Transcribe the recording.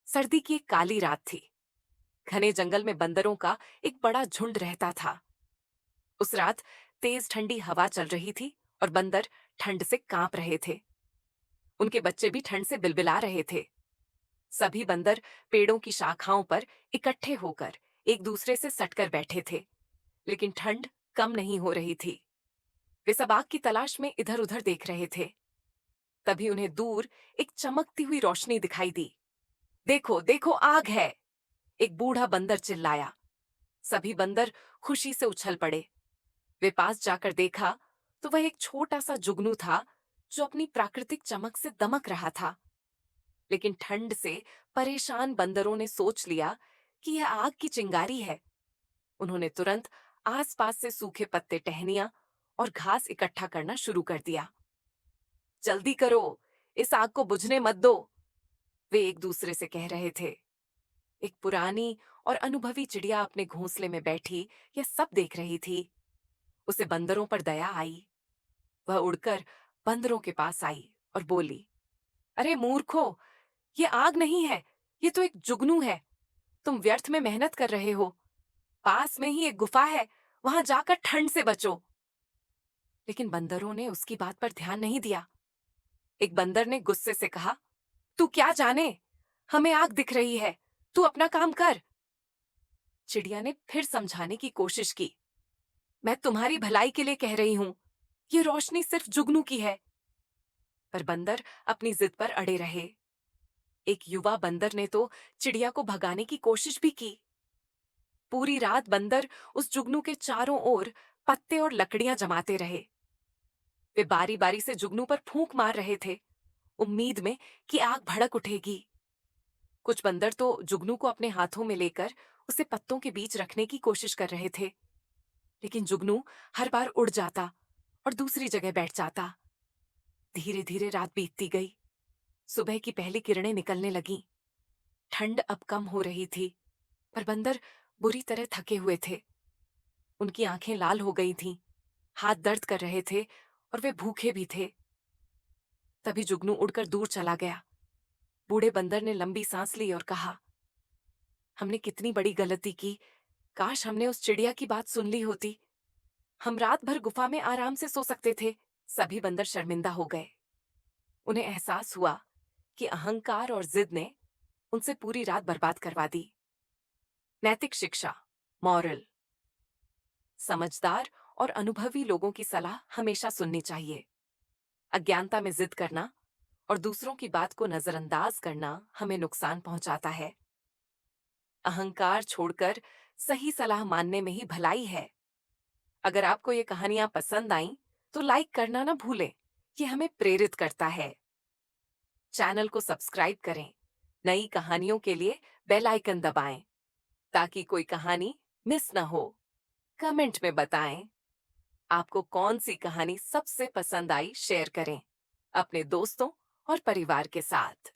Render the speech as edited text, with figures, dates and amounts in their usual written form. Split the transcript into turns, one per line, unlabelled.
सर्दी की एक काली रात थी। घने जंगल में बंदरों का एक बड़ा झुंड रहता था। उस रात तेज ठंडी हवा चल रही थी और बंदर ठंड से कांप रहे थे। उनके बच्चे भी ठंड से बिलबिला रहे थे। सभी बंदर पेड़ों की शाखाओं पर इकट्ठे होकर एक दूसरे से सटकर बैठे थे, लेकिन ठंड कम नहीं हो रही थी। वे सब आग की तलाश में इधर उधर देख रहे थे। तभी उन्हें दूर एक चमकती हुई रोशनी दिखाई दी। देखो देखो, आग है! एक बूढ़ा बंदर चिल्लाया। सभी बंदर खुशी से उछल पड़े। वे पास जाकर देखा तो वह एक छोटा सा जुगनू था, जो अपनी प्राकृतिक चमक से दमक रहा था। लेकिन ठंड से परेशान बंदरों ने सोच लिया कि यह आग की चिंगारी है। उन्होंने तुरंत आसपास से सूखे पत्ते, टहनियां और घास इकट्ठा करना शुरू कर दिया। जल्दी करो, इस आग को बुझने मत दो, वे एक दूसरे से कह रहे थे। एक पुरानी और अनुभवी चिड़िया अपने घोंसले में बैठी यह सब देख रही थी। उसे बंदरों पर दया आई। वह उड़कर बंदरों के पास आई और बोली, अरे मूर्खों, ये आग नहीं है, ये तो एक जुगनू है। तुम व्यर्थ में मेहनत कर रहे हो। पास में ही एक गुफा है, वहां जाकर ठंड से बचो। लेकिन बंदरों ने उसकी बात पर ध्यान नहीं दिया। एक बंदर ने गुस्से से कहा, तू क्या जाने, हमें आग दिख रही है, तू अपना काम कर। चिड़िया ने फिर समझाने की कोशिश की, मैं तुम्हारी भलाई के लिए कह रही हूं, ये रोशनी सिर्फ जुगनू की है। पर बंदर अपनी जिद पर अड़े रहे। एक युवा बंदर ने तो चिड़िया को भगाने की कोशिश भी की। पूरी रात बंदर उस जुगनू के चारों ओर पत्ते और लकड़ियां जमाते रहे। वे बारी बारी से जुगनू पर फूंक मार रहे थे, उम्मीद में कि आग भड़क उठेगी। कुछ बंदर तो जुगनू को अपने हाथों में लेकर उसे पत्तों के बीच रखने की कोशिश कर रहे थे, लेकिन जुगनू हर बार उड़ जाता और दूसरी जगह बैठ जाता। धीरे धीरे रात बीतती गई। सुबह की पहली किरणें निकलने लगीं। ठंड अब कम हो रही थी, पर बंदर बुरी तरह थके हुए थे। उनकी आंखें लाल हो गई थीं, हाथ दर्द कर रहे थे और वे भूखे भी थे। तभी जुगनू उड़कर दूर चला गया। बूढ़े बंदर ने लंबी सांस ली और कहा, हमने कितनी बड़ी गलती की। काश हमने उस चिड़िया की बात सुन ली होती। हम रात भर गुफा में आराम से सो सकते थे। सभी बंदर शर्मिंदा हो गए। उन्हें एहसास हुआ कि अहंकार और जिद ने उनसे पूरी रात बर्बाद करवा दी। नैतिक शिक्षा, मॉरल। समझदार और अनुभवी लोगों की सलाह हमेशा सुननी चाहिए। अज्ञानता में जिद करना और दूसरों की बात को नजरअंदाज करना हमें नुकसान पहुंचाता है। अहंकार छोड़कर सही सलाह मानने में ही भलाई है। अगर आपको ये कहानियां पसंद आईं, तो लाइक करना ना भूलें। ये हमें प्रेरित करता है। चैनल को सब्सक्राइब करें। नई कहानियों के लिए बेल आइकन दबाएं, ताकि कोई कहानी मिस ना हो। कमेंट में बताएं आपको कौन सी कहानी सबसे पसंद आई। शेयर करें अपने दोस्तों और परिवार के साथ।